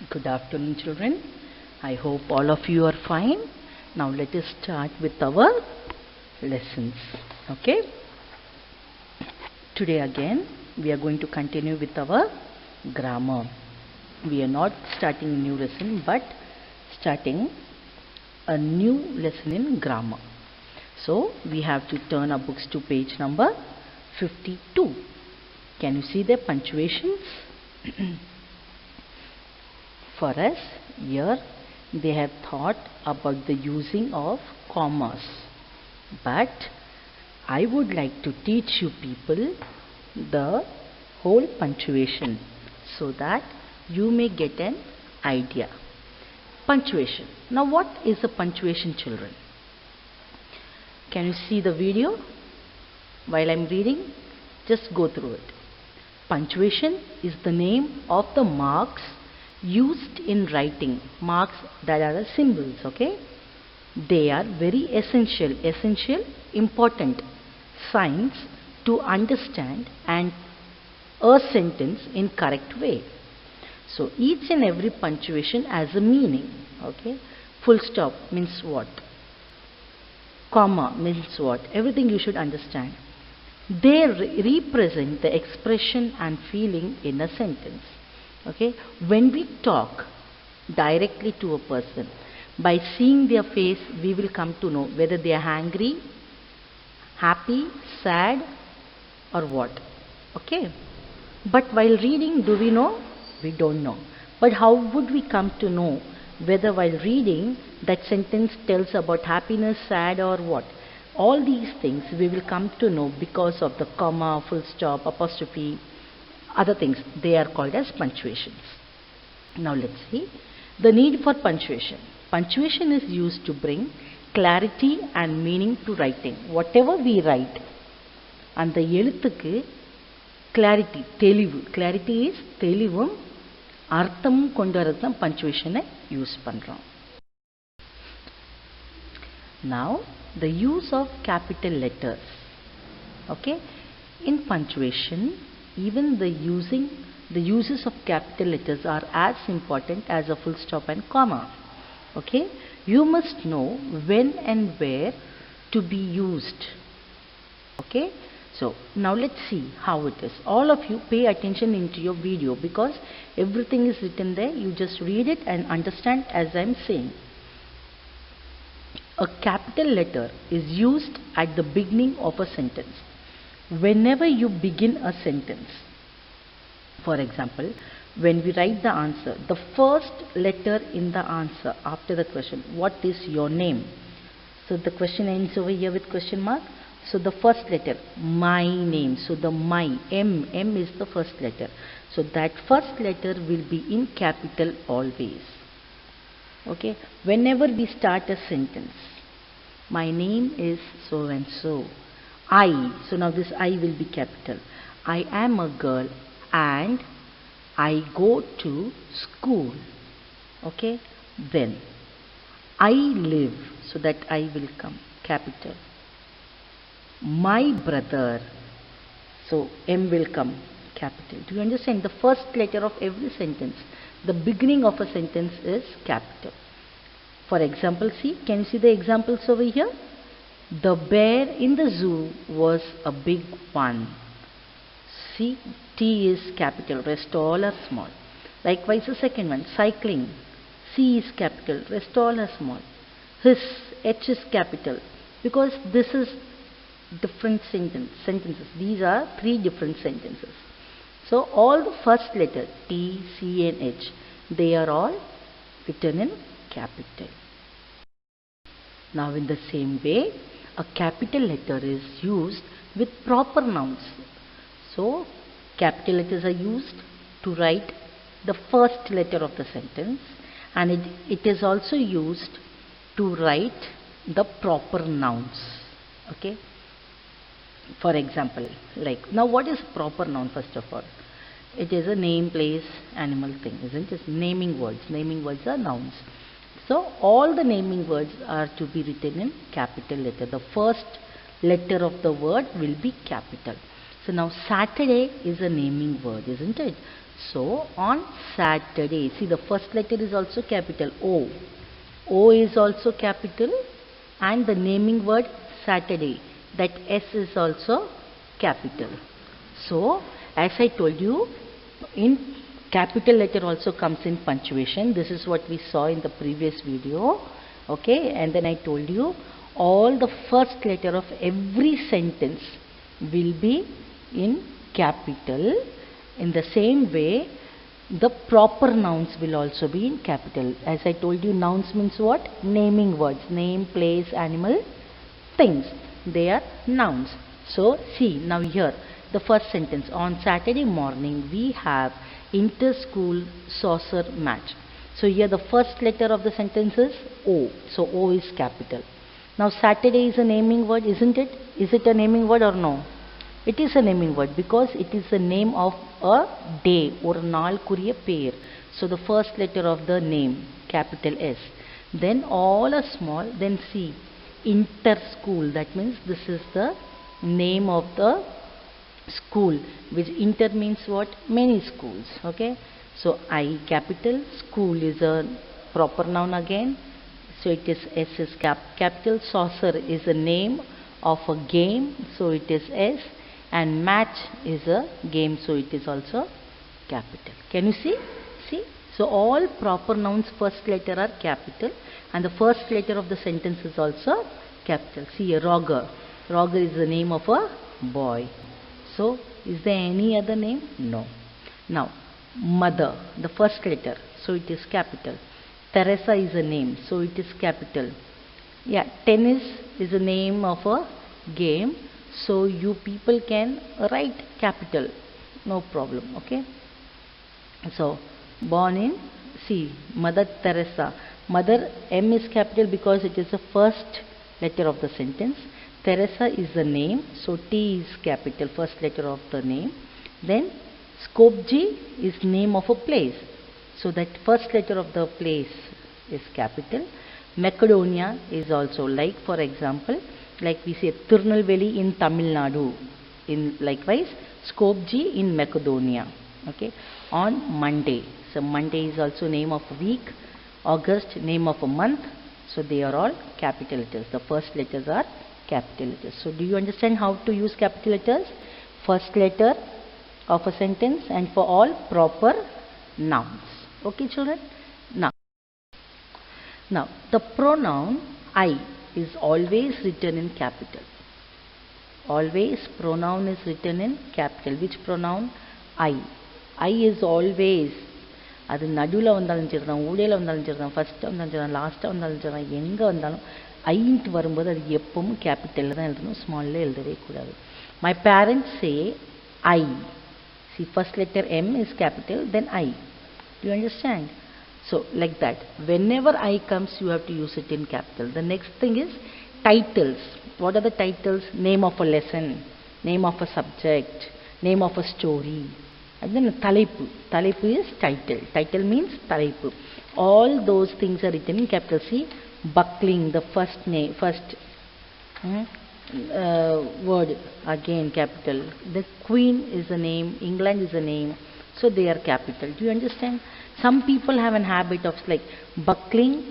Good afternoon, children. I hope all of you are fine. Now let us start with our lessons. Okay? Today again we are going to continue with our grammar. We are not starting a new lesson but starting a new lesson in grammar. So we have to turn our books to page number 52. Can you see the punctuations? For us, here they have thought about the using of commas, but I would like to teach you people the whole punctuation so that you may get an idea. Punctuation. Now what is a punctuation, children? Can you see the video while I am reading? Just go through it. Punctuation is the name of the marks used in writing, marks that are symbols. Okay, they are very essential, important signs to understand and a sentence in correct way. So each and every punctuation has a meaning. Okay, full stop means what, comma means what, everything you should understand. They represent the expression and feeling in a sentence. Okay, when we talk directly to a person, by seeing their face we will come to know whether they are angry, happy, sad or what. Okay, but while reading, do we know? We don't know. But how would we come to know whether while reading that sentence tells about happiness, sad or what? All these things we will come to know because of the comma, full stop, apostrophe, other things. They are called as punctuations. Now let's see the need for punctuation. Punctuation is used to bring clarity and meaning to writing. Whatever we write, அந்த எழுத்துக்கு clarity, தெளிவு. Clarity is தெளிவும் அர்த்தமும் கொண்டு வரது தான் punctuation use பண்றோம். Now the use of capital letters. Okay, in punctuation even the uses of capital letters are as important as a full stop and comma. Okay, you must know when and where to be used. Okay, so now let's see how it is. All of you pay attention into your video because everything is written there. You just read it and understand as I am saying. A capital letter is used at the beginning of a sentence. Whenever you begin a sentence, for example, when we write the answer, the first letter in the answer after the question, what is your name? So the question ends over here with question mark. So the first letter, my name. So the my, M is the first letter. So that first letter will be in capital always. Okay, whenever we start a sentence, my name is so and so. So now this I will be capital. I am a girl and I go to school. Okay, then I live, so that I will come capital. My brother, so M will come capital. Do you understand? The first letter of every sentence, the beginning of a sentence is capital. For example, see, can you see the examples over here? The bear in the zoo was a big one. See, T is capital, rest all are small. Likewise the second one, cycling. C is capital, rest all are small. His, H is capital, because this is different sentences. These are three different sentences. So all the first letter, T, C and H, they are all written in capital. Now in the same way, a capital letter is used with proper nouns. So capital letters are used to write the first letter of the sentence, and it is also used to write the proper nouns. Okay, for example, like now what is proper noun? First of all, it is a name, place, animal, thing, isn't it? Naming words are nouns. So all the naming words are to be written in capital letter. The first letter of the word will be capital. So now Saturday is a naming word, isn't it? So on Saturday, see the first letter is also capital O. O is also capital, and the naming word Saturday, that S is also capital. So as I told you, in capital letter also comes in punctuation. This is what we saw in the previous video. Okay, and then I told you all the first letter of every sentence will be in capital. In the same way, the proper nouns will also be in capital. As I told you, nouns means what? Naming words. Name, place, animal, things. They are nouns. So see now here the first sentence. On Saturday morning we have inter-school saucer match. So here the first letter of the sentence is O. So O is capital. Now Saturday is a naming word, isn't it? Is it a naming word or no? It is a naming word because it is the name of a day or naal kuriya pair. So the first letter of the name, capital S. Then all are small. Then C, inter-school. That means this is the name of the school, which inter means what? Many schools. Okay. So I capital, school is a proper noun again. So it is S is capital. Saucer is a name of a game. So it is S. And match is a game, so it is also capital. Can you see? See? So all proper nouns first letter are capital, and the first letter of the sentence is also capital. See here, Roger. Roger is the name of a boy. So is there any other name? No. Now mother, the first letter, so it is capital. Teresa is a name, so it is capital. Yeah, tennis is a name of a game. So you people can write capital, no problem. Okay. So born in, see, Mother Teresa. Mother, M is capital because it is the first letter of the sentence. Teresa is the name, so T is capital, first letter of the name. Then Skopje is name of a place, so that first letter of the place is capital. Macedonia is also, like for example, like we say Tirunelveli in Tamil Nadu, in likewise Skopje in Macedonia. Okay. On Monday, so Monday is also name of a week. August, name of a month. So they are all capital letters. The first letters are capital letters. So do you understand how to use capital letters? First letter of a sentence and for all proper nouns. Okay children. Now the pronoun I is always written in capital. Always pronoun is written in capital. Which pronoun? I. I is always. அது நடுவில் வந்தாலும் சரி தான், ஊடையில் வந்தாலும் சரி தான், ஃபஸ்ட்டாக வந்தாலும் சரி தான், லாஸ்ட்டாக வந்தாலும் சரி தான், எங்கே வந்தாலும் ஐன்ட்டு வரும்போது அது எப்பவும் கேபிட்டலில் தான் எழுதணும், ஸ்மாலில் எழுதவே கூடாது. My parents say I. See, first letter M is capital, then I. Do you understand? So like that, whenever I comes you have to use it in capital. The next thing is titles. What are the titles? Name of a lesson, name of a subject, name of a story. And then Talaipu. Talaipu is title. Title means Talaipu. All those things are written in capital. See, buckling, the first name, word, again capital. The Queen is a name, England is a name, so they are capital. Do you understand? Some people have an habit of like Buckingham,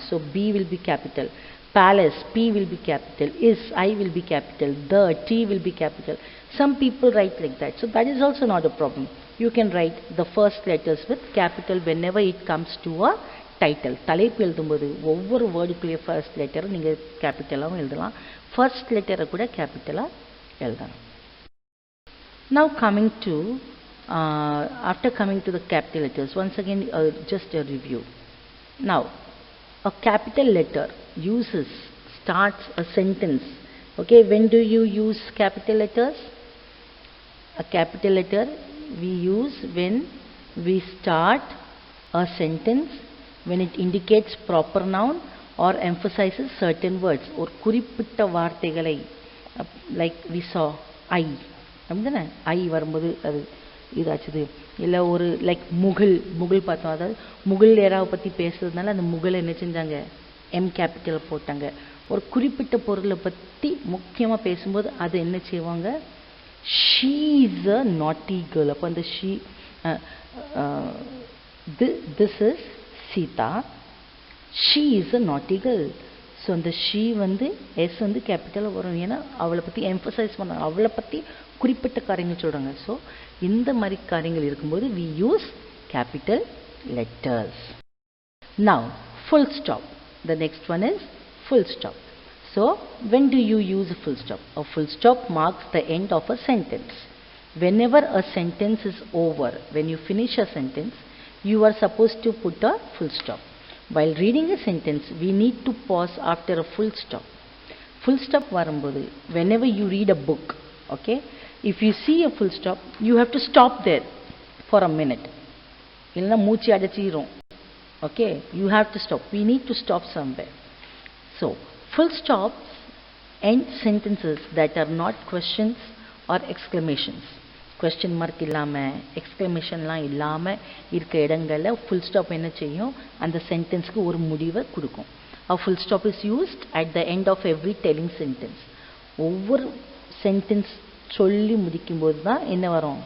so B will be capital. Palace, P will be capital. Is, I will be capital. The, T will be capital. Some people write like that. So that is also not a problem. You can write the first letters with capital whenever it comes to a title. தலைப்பு எழுதும்போது ஒவ்வொரு வேர்டுக்குள்ளே first letter நீங்கள் கேபிட்டலாகவும் எழுதலாம், first லெட்டரை கூட கேபிட்டலாக எழுதலாம். Now coming to after coming to the capital letters, once again just a review. Now a capital letter starts a sentence. Okay, when do you use capital letters? A capital letter we use when we start a sentence, when it indicates proper noun or emphasizes certain words. Or குறிப்பிட்ட வார்த்தைகளை, like we saw I. அப்படிதானே ஐ வரும்போது அது இதாச்சுது. இல்லை ஒரு like முகில் பார்த்தோம், அதாவது முகில் ஏராவை பற்றி பேசுறதுனால அந்த முகில் என்ன செஞ்சாங்க, எம் கேபிட்டல் போட்டாங்க. ஒரு குறிப்பிட்ட பொருளை பற்றி முக்கியமாக பேசும்போது அதை என்ன செய்வாங்க, she is a naughty girl. அப்போ அந்த she this is Sita, she is a naughty girl. So அந்த she வந்து எஸ் வந்து கேபிட்டலாக வரும், ஏன்னா அவளை பற்றி எம்ஃபசைஸ் பண்ண, அவளை பற்றி குறிப்பிட்ட காரியங்கள் சொல்கிறாங்க. ஸோ இந்த மாதிரி காரியங்கள் இருக்கும்போது we use capital letters. Now full stop, the next one is full stop. So when do you use a full stop? A full stop marks the end of a sentence. Whenever a sentence is over, when you finish a sentence, you are supposed to put a full stop. While reading a sentence, we need to pause after a full stop. Full stop varumbodhu, whenever you read a book, okay, if you see a full stop, you have to stop there for a minute. Illana moochi adichirum. Okay, you have to stop. We need to stop somewhere. So full stops end sentences that are not questions or exclamations. Question mark இல்லாம எக்ஸ்க்ளமேஷன்லாம் இல்லாம இருக்க இடங்கள்ல full stop என்ன செய்யும், அந்த சென்டென்ஸ்க்கு ஒரு முடிவை கொடுக்கும். A full stop is used at the end of every telling sentence. ஒவ்வொரு சென்டென்ஸ் சொல்லி முடிக்கும்போது தான் என்ன வரும்,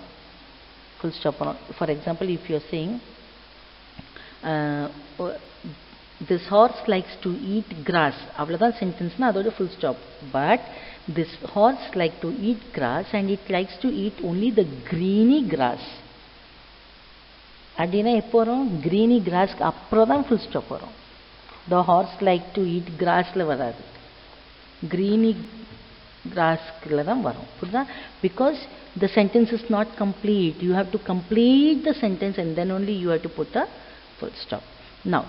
full stop வரும். For example, if you are saying this horse likes to eat grass, அவ்வளவுதான் சென்டென்ஸ்னா அதோட full stop. But this horse like to eat grass and it likes to eat only the greeny grass. அப்படின்னா எப்போ வரும், greeny grassக்கு அப்புறம் தான் full stop வரும். The horse like to eat grassல வராது, greeny grassக்குள்ள தான் வரும். புரியுதா? Because the sentence is not complete. You have to complete the sentence and then only you have to put a full stop. Now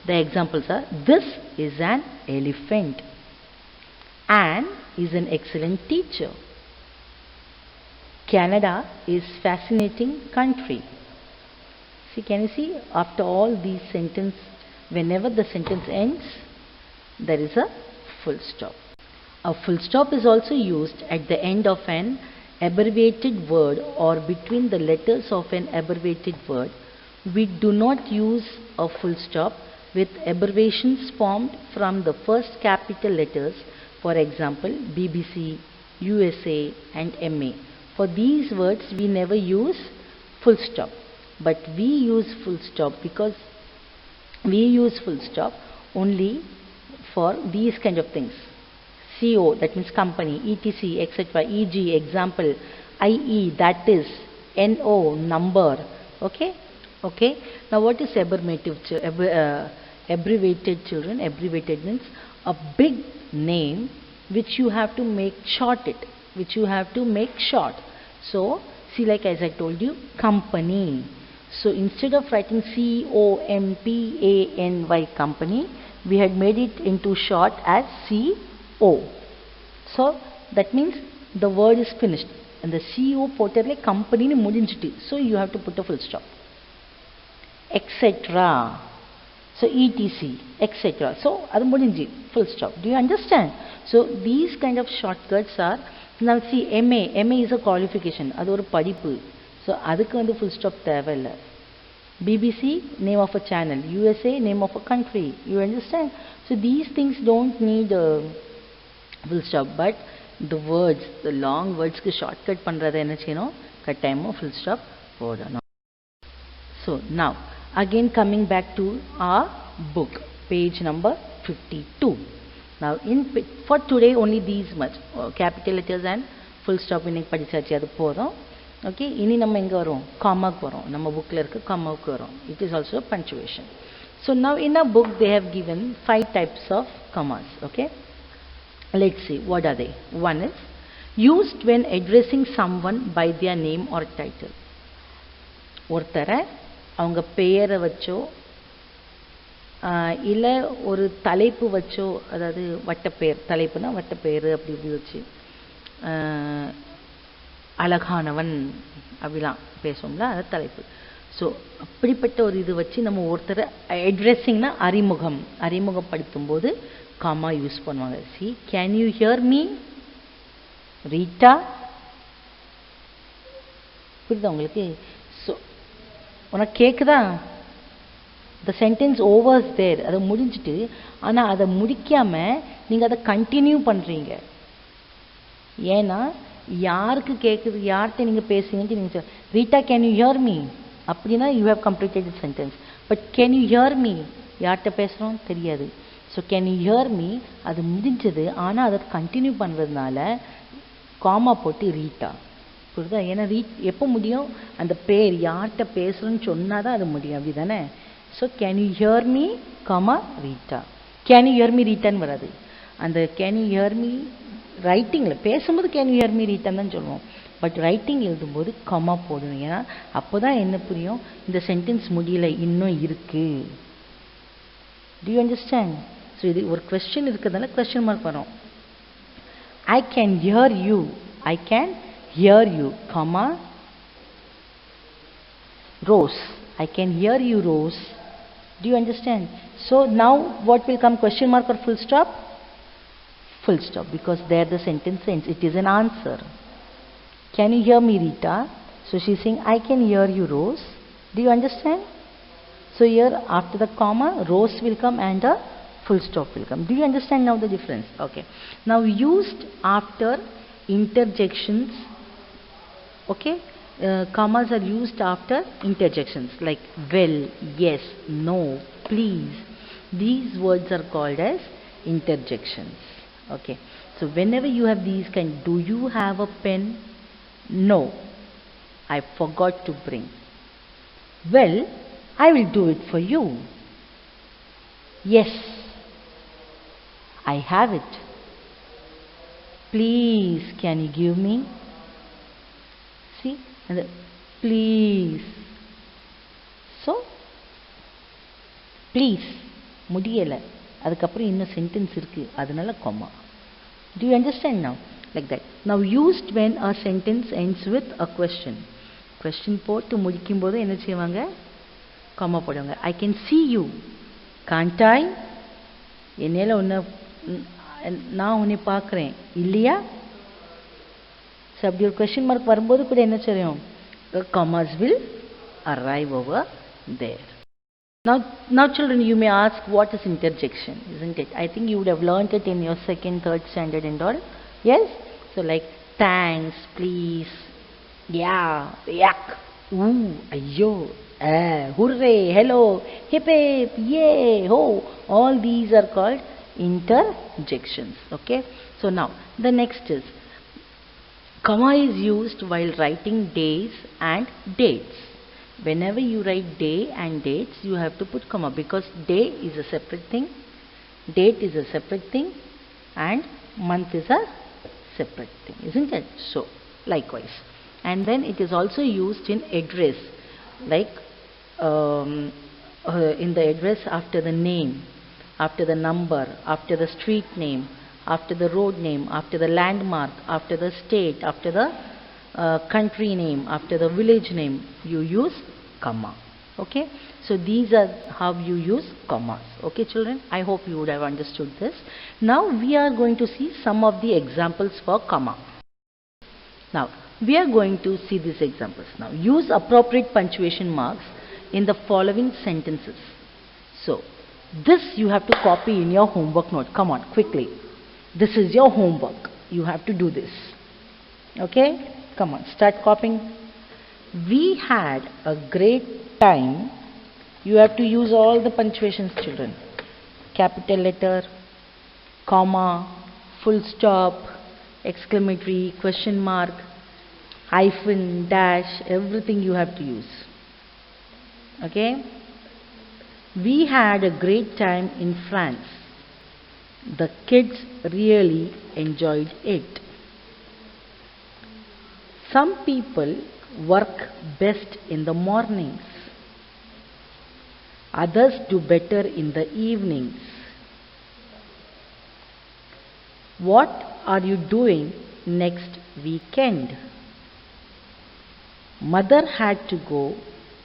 the examples are, this is an elephant. Anne is an excellent teacher. Canada is fascinating country. See, can you see, after all these sentences, whenever the sentence ends, there is a full stop. A full stop is also used at the end of an abbreviated word or between the letters of an abbreviated word. We do not use a full stop with abbreviations formed from the first capital letters, for example BBC, USA and MA. For these words we never use full stop, but we use full stop because we use full stop only for these kind of things. CO, that means company, ETC, etc., EG, example, IE, that is, NO, number. Okay. Now what is abbreviated children? Abbreviated means a big name which you have to make short So see, like as I told you, company. So instead of writing COMPANY company, we had made it into short as CO. So that means the word is finished and the CO போட்டதுல company னு முடிஞ்சிட்டு. So you have to put a full stop. Etc. So ETC, etc. So அது முடிஞ்சு, full stop. Do you understand? So these kind of shortcuts are, now see, MA is a qualification, அது ஒரு படிப்பு. So அதுக்கு வந்து full stop தேவையில்லை. BBC, name of a channel. USA, name of a country. You understand? So these things don't need a full stop, but the words, the long words க்கு shortcut பண்றதை என்ன செய்யணும், கட்டாயமா full stop போடணும். So now again coming back to our book, page number 52. Now for today only these much, capital letters and full stop இன்னைக்கு படிச்சாச்சு, அது போதும். Okay, இனி நம்ம எங்க வரோம், காமாக்கு வரோம். நம்ம bookல இருக்க காமாக்கு வரோம். It is also punctuation. So now in our book they have given 5 types of commas. Okay, let's see what are they. One is used when addressing someone by their name or title. ஒருத்தரை அவங்க பெயரை வச்சோ இல்லை ஒரு தலைப்பு வச்சோ, அதாவது வட்டப்பெயர், தலைப்புனா வட்டப்பெயர் அப்படி இப்படி வச்சு, அழகானவன் அப்படிலாம் பேசுவோம்ல, அது தலைப்பு. ஸோ அப்படிப்பட்ட ஒரு இது வச்சு நம்ம ஒருத்தரை அட்ரெஸிங்னா அறிமுகப்படுத்தும் போது காமா யூஸ் பண்ணுவாங்க. C, can you hear me Rita? புரியுதா உங்களுக்கு? ஸோ உனக்கு கேட்குதா? த சென்டென்ஸ் ஓவர்ஸ் தேர், அதை முடிஞ்சிட்டு, ஆனால் அதை முடிக்காமல் நீங்கள் அதை கண்டினியூ பண்ணுறீங்க. ஏன்னா யாருக்கு கேட்குது, யார்கிட்ட நீங்கள் பேசுங்கன்ட்டு நீங்கள் Rita can you hear me அப்படின்னா you have completed the sentence. But can you hear me யார்கிட்ட பேசுகிறோம் தெரியாது. So can you hear me அது முடிஞ்சது. ஆனால் அதை கண்டினியூ பண்ணுறதுனால காமா போட்டு ரீட்டா புரியுதா? ஏன்னா எப்போ முடியும், அந்த பேர் யார்கிட்ட பேசுகிறோன்னு சொன்னால் தான் அது முடியும், அப்படி தானே? So can you hear me comma Rita. Can you hear me ரீட்டான்னு வராது. அந்த கேன் யூ ஹியர் மீ ரைட்டிங்கில் பேசும்போது கேன் யூ ஹியர் மீ ரீட்டான்னு தான் சொல்லுவோம். பட் ரைட்டிங் எழுதும்போது கமா போடணும். ஏன்னா அப்போ தான் என்ன புரியும், இந்த சென்டென்ஸ் முடியல, இன்னும் இருக்குது. Do you understand? ஸோ இது ஒரு கொஸ்டின் இருக்கிறதுனால கொஸ்டின் மார்க் வரும். I can hear you. I can hear you, comma, Rose. I can hear you, Rose. Do you understand? So now what will come, question mark or full stop? Full stop, because there the sentence ends. It is an answer. Can you hear me, Rita? So she's saying, I can hear you, Rose. Do you understand? So here after the comma, Rose will come and a full stop will come. Do you understand now the difference? Okay. Now used after interjections. Okay. Commas are used after interjections like well, yes, no, please. These words are called as interjections. Okay. So whenever you have these kind, do you have a pen? No, I forgot to bring. Well, I will do it for you. Yes, I have it. Please, can you give me? See, and the, please. So, please, முடியல, அதுக்கப்புறம் இன்னும் sentence இருக்கு, அதனால comma. Do you understand now? Like that. Now used when a sentence ends with a question. Question போட்டு முடிக்கும் போது என்ன செய்வாங்க, comma போடுவாங்க. I can see you, can't I? என்னையில உன்னை, நான் உன்னை பார்க்குறேன் இல்லையா? ஸோ அப்படி ஒரு கொஸ்டின் மார்க் வரும்போது கூட என்ன செய்யும், commas will arrive over there. Now children, you may ask, what is interjection, isn't it? I think you would have learnt it in your second, third standard and all. Yes? So like thanks, please, yeah, yak, ooh, ayyo, hooray, hello, hip hip, yay, ho. All these are called interjections. Okay? So now the next is, comma is used while writing days and dates. Whenever you write day and dates, you have to put comma, because day is a separate thing, date is a separate thing, and month is a separate thing, isn't it? So likewise. And then it is also used in address, like in the address after the name, after the number, after the street name, after the road name, after the landmark, after the state, after the country name, after the village name, you use comma. Okay? So these are how you use commas. Okay children? I hope you would have understood this. Now we are going to see some of the examples for comma. Now we are going to see these examples. Now use appropriate punctuation marks in the following sentences. So this you have to copy in your homework note. Come on, quickly. This is your homework. You have to do this. Okay? Come on, start copying. We had a great time. You have to use all the punctuations, children. Capital letter, comma, full stop, exclamatory, question mark, hyphen, dash, everything you have to use. Okay? We had a great time in France. The kids really enjoyed it. Some people work best in the mornings. Others do better in the evenings. What are you doing next weekend? Mother had to go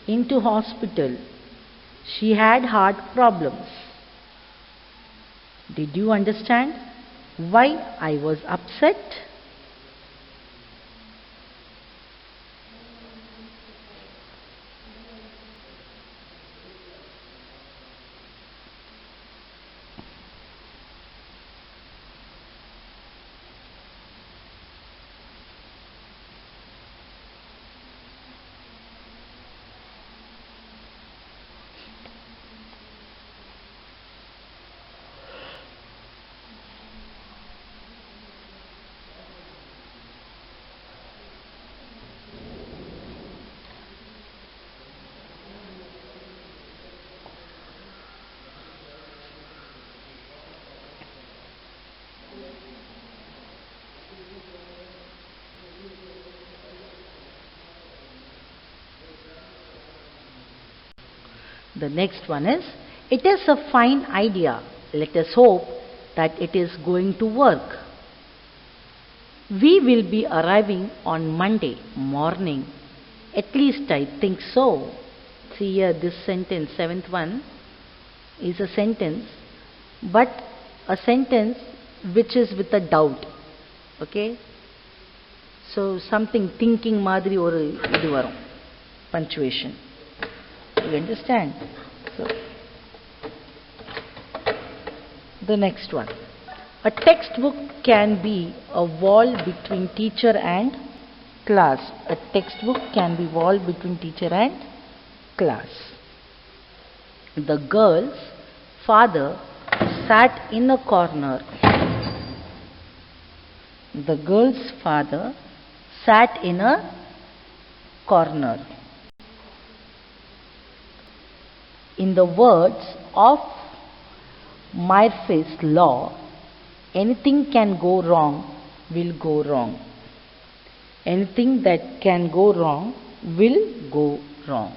into hospital. She had heart problems. Did you understand why I was upset? The next one is, it is a fine idea. Let us hope that it is going to work. We will be arriving on Monday morning. At least I think so. See here, this sentence, seventh one, is a sentence, but a sentence which is with a doubt. Okay? So something thinking madri or idu varum. Punctuation. You understand? So, the next one. A textbook can be a wall between teacher and class. A textbook can be wall between teacher and class. The girl's father sat in a corner. The girl's father sat in a corner. In the words of Murphy's law, anything can go wrong will go wrong. Anything that can go wrong will go wrong.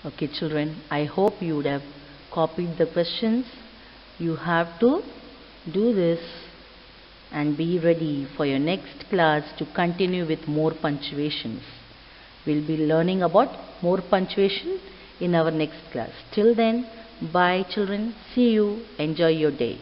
Okay, children, I hope you would have copied the questions. You have to do this and be ready for your next class to continue with more punctuations. We'll be learning about more punctuation in our next class. Till then, bye children. See you. Enjoy your day.